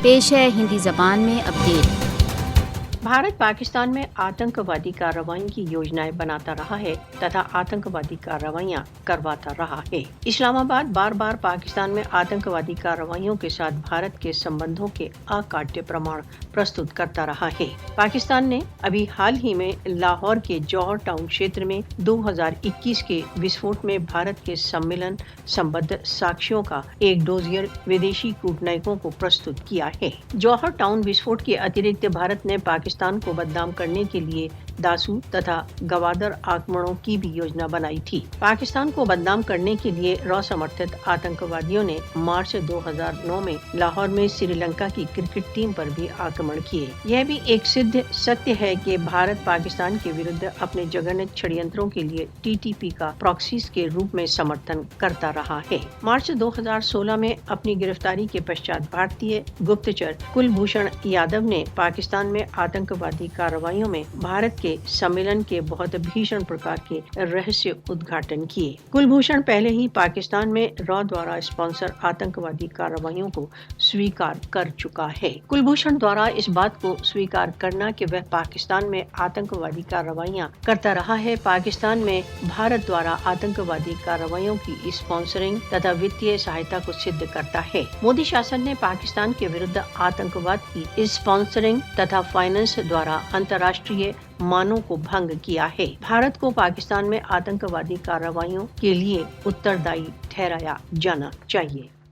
पेश है हिंदी जबान में अपडेट। भारत पाकिस्तान में आतंकवादी कार्रवाई की योजनाएं बनाता रहा है तथा आतंकवादी कार्रवाइयां करवाता रहा है। इस्लामाबाद बार बार पाकिस्तान में आतंकवादी कार्रवाइयों के साथ भारत के संबंधों के अकाट्य प्रमाण प्रस्तुत करता रहा है। पाकिस्तान ने अभी हाल ही में लाहौर के जौहर टाउन क्षेत्र में 2021 के विस्फोट में भारत के सम्मेलन संबद्ध साक्ष्यों का एक डोजियर विदेशी कूटनीतिकों को प्रस्तुत किया है। जौहर टाउन विस्फोट के अतिरिक्त भारत ने पाकिस्तान को बदनाम करने के लिए दासू तथा गवादर आक्रमणों की भी योजना बनाई थी। पाकिस्तान को बदनाम करने के लिए रॉ समर्थित आतंकवादियों ने मार्च 2009 में लाहौर में श्रीलंका की क्रिकेट टीम पर भी आक्रमण किए। यह भी एक सिद्ध सत्य है कि भारत पाकिस्तान के विरुद्ध अपने जघन्य षड्यंत्रों के लिए टीटीपी का प्रॉक्सीज के रूप में समर्थन करता रहा है। मार्च 2016 में अपनी गिरफ्तारी के पश्चात भारतीय गुप्तचर कुलभूषण यादव ने पाकिस्तान में आतंकवादी कार्रवाइयों में भारत के सम्मेलन के बहुत भीषण प्रकार के रहस्य उद्घाटन किए। कुलभूषण पहले ही पाकिस्तान में रॉ द्वारा स्पॉन्सर आतंकवादी कार्रवाइयों को स्वीकार कर चुका है। कुलभूषण द्वारा इस बात को स्वीकार करना कि वह पाकिस्तान में आतंकवादी कार्रवाइयां करता रहा है, पाकिस्तान में भारत द्वारा आतंकवादी कार्रवाइयों की स्पॉन्सरिंग तथा वित्तीय सहायता को सिद्ध करता है। मोदी शासन ने पाकिस्तान के विरुद्ध आतंकवाद की स्पॉन्सरिंग तथा फाइनेंस द्वारा अंतर्राष्ट्रीय मानों को भंग किया है। भारत को पाकिस्तान में आतंकवादी कार्रवाइयों के लिए उत्तरदायी ठहराया जाना चाहिए।